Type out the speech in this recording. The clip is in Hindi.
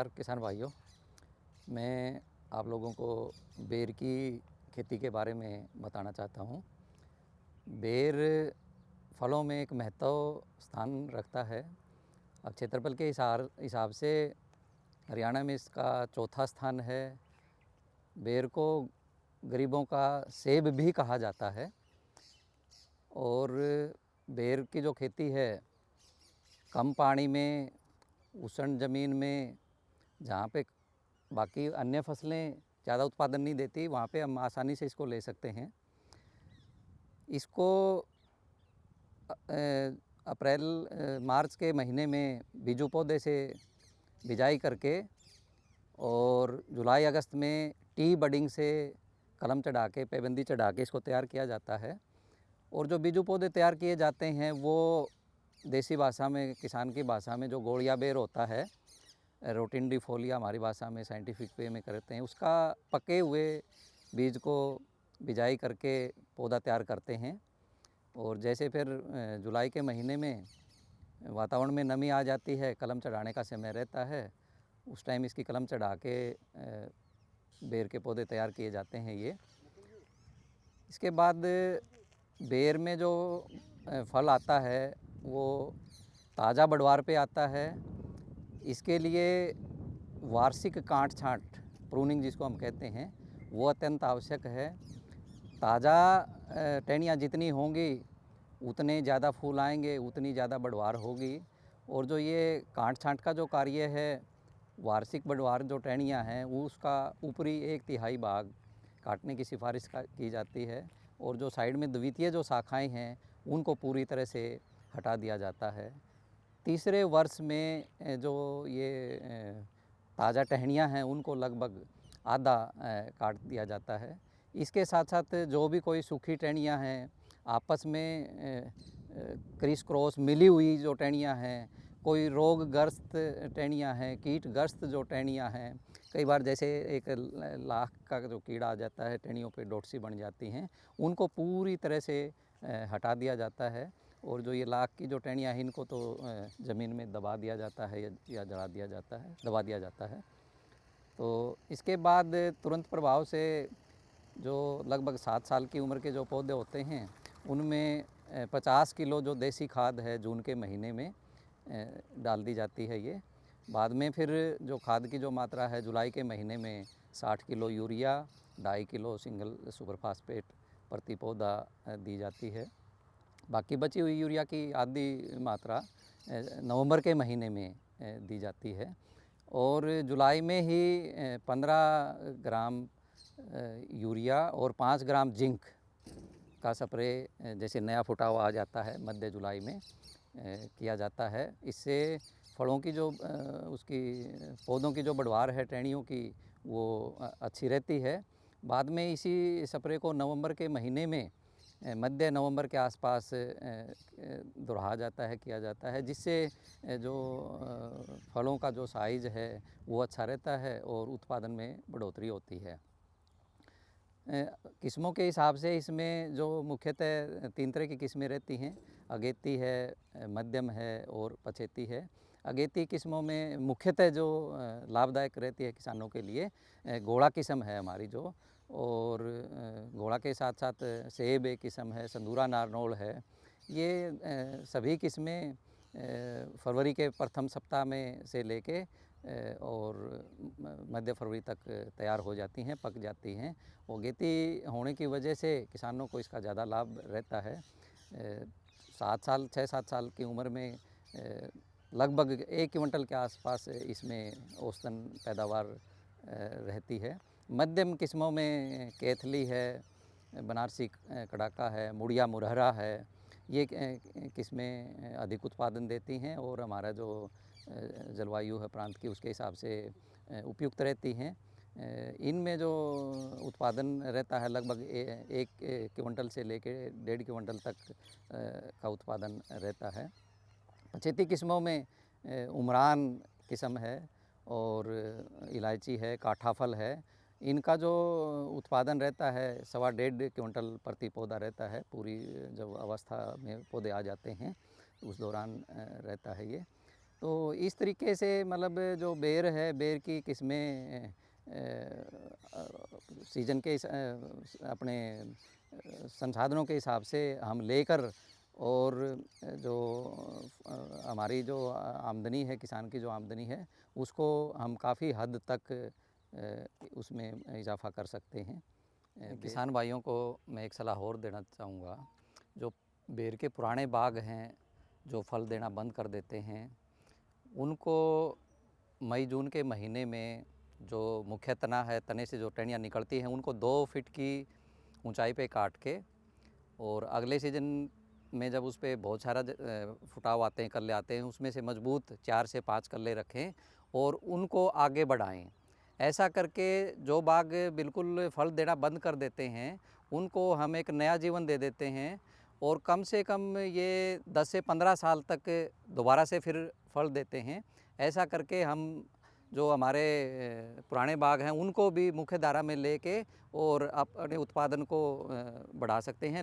नमस्कार किसान भाइयों। मैं आप लोगों को बेर की खेती के बारे में बताना चाहता हूँ। बेर फलों में एक महत्व स्थान रखता है। अब क्षेत्रफल के हिसाब से हरियाणा में इसका चौथा स्थान है। बेर को गरीबों का सेब भी कहा जाता है। और बेर की जो खेती है कम पानी में, उष्ण ज़मीन में, जहाँ पे बाकी अन्य फसलें ज़्यादा उत्पादन नहीं देती, वहाँ पे हम आसानी से इसको ले सकते हैं। इसको मार्च के महीने में बीजू पौधे से बिजाई करके और जुलाई अगस्त में टी बडिंग से कलम चढ़ा के, पैबंदी चढ़ा के इसको तैयार किया जाता है। और जो बीजू पौधे तैयार किए जाते हैं वो देसी भाषा में, किसान की भाषा में जो गोड़िया बेर होता है, रोटिंडिफोलिया हमारी भाषा में साइंटिफिक वे में करते हैं, उसका पके हुए बीज को बिजाई करके पौधा तैयार करते हैं। और जैसे फिर जुलाई के महीने में वातावरण में नमी आ जाती है, कलम चढ़ाने का समय रहता है, उस टाइम इसकी कलम चढ़ा के बेर के पौधे तैयार किए जाते हैं ये। इसके बाद बेर में जो फल आता है वो ताज़ा बढ़वार पे आता है। इसके लिए वार्षिक काट छांट, प्रूनिंग जिसको हम कहते हैं, वो अत्यंत आवश्यक है। ताज़ा टहनियाँ जितनी होंगी उतने ज़्यादा फूल आएंगे, उतनी ज़्यादा बढ़वार होगी। और जो ये काट छांट का जो कार्य है, वार्षिक बढ़वार जो टहनियाँ हैं उसका ऊपरी 1/3 भाग काटने की सिफारिश की जाती है। और जो साइड में द्वितीय जो शाखाएं हैं उनको पूरी तरह से हटा दिया जाता है। तीसरे वर्ष में जो ये ताज़ा टहनियाँ हैं उनको लगभग आधा काट दिया जाता है। इसके साथ साथ जो भी कोई सूखी टहनियाँ हैं, आपस में क्रिस क्रॉस मिली हुई जो टहनियाँ हैं, कोई रोगग्रस्त टहनियाँ हैं, कीटग्रस्त जो टहनियाँ हैं, कई बार जैसे एक लाख का जो कीड़ा आ जाता है, टहनियों पे डोटसी बन जाती हैं, उनको पूरी तरह से हटा दिया जाता है। और जो ये लाख की जो टहनियाँ हैं इनको तो ज़मीन में दबा दिया जाता है या जला दिया जाता है, दबा दिया जाता है। तो इसके बाद तुरंत प्रभाव से जो लगभग 7 साल की उम्र के जो पौधे होते हैं उनमें 50 किलो जो देसी खाद है जून के महीने में डाल दी जाती है ये। बाद में फिर जो खाद की जो मात्रा है जुलाई के महीने में 60 kilo urea, 2.5 kilo single super phosphate प्रति पौधा दी जाती है। बाकी बची हुई यूरिया की आधी मात्रा नवंबर के महीने में दी जाती है। और जुलाई में ही 15 ग्राम यूरिया और 5 ग्राम जिंक का स्प्रे जैसे नया फुटा हुआ आ जाता है मध्य जुलाई में किया जाता है। इससे फलों की जो उसकी पौधों की जो बढ़वार है टहनियों की वो अच्छी रहती है। बाद में इसी स्प्रे को नवंबर के महीने में, मध्य नवंबर के आसपास दोहराया जाता है, किया जाता है, जिससे जो फलों का जो साइज़ है वो अच्छा रहता है और उत्पादन में बढ़ोतरी होती है। किस्मों के हिसाब से इसमें जो मुख्यतः 3 तरह की किस्में रहती हैं, अगेती है, मध्यम है और पछेती है। अगेती किस्मों में मुख्यतः जो लाभदायक रहती है किसानों के लिए घोड़ा किस्म है हमारी जो, और घोड़ा के साथ साथ सेब एक किस्म है, संदूरा नारनौल है। ये सभी किस्में फरवरी के प्रथम सप्ताह में से लेके और मध्य फरवरी तक तैयार हो जाती हैं, पक जाती हैं। अगेती होने की वजह से किसानों को इसका ज़्यादा लाभ रहता है। 6-7 साल की उम्र में लगभग 1 क्विंटल के आसपास इसमें औसतन पैदावार रहती है। मध्यम किस्मों में कैथली है, बनारसी कड़ाका है, मुड़िया मुरहरा है, ये किस्में अधिक उत्पादन देती हैं और हमारा जो जलवायु है प्रांत की उसके हिसाब से उपयुक्त रहती हैं। इनमें जो उत्पादन रहता है लगभग 1 क्विंटल से लेकर 1.5 क्विंटल तक का उत्पादन रहता है। पछेती किस्मों में उमरान किस्म है और इलायची है, काठाफल है। इनका जो उत्पादन रहता है 1.25 क्विंटल प्रति पौधा रहता है। पूरी जब अवस्था में पौधे आ जाते हैं उस दौरान रहता है ये। तो इस तरीके से मतलब जो बेर है, बेर की किस्में सीज़न के अपने संसाधनों के हिसाब से हम लेकर और जो हमारी जो आमदनी है, किसान की जो आमदनी है, उसको हम काफ़ी हद तक उसमें इजाफ़ा कर सकते हैं। किसान भाइयों को मैं एक सलाह और देना चाहूँगा, जो बेर के पुराने बाग हैं, जो फल देना बंद कर देते हैं, उनको मई जून के महीने में जो मुख्य तना है, तने से जो टहनियाँ निकलती हैं, उनको 2 फीट की ऊंचाई पे काट के और अगले सीज़न में जब उस पर बहुत सारा फुटाव आते हैं, कल्ले आते हैं, उसमें से मजबूत 4 से 5 कल्ले रखें और उनको आगे बढ़ाएं। ऐसा करके जो बाग बिल्कुल फल देना बंद कर देते हैं, उनको हम एक नया जीवन दे देते हैं और कम से कम ये 10 से 15 साल तक दोबारा से फिर फल देते हैं। ऐसा करके हम जो हमारे पुराने बाग हैं, उनको भी मुख्य धारा में लेके और अपने उत्पादन को बढ़ा सकते हैं।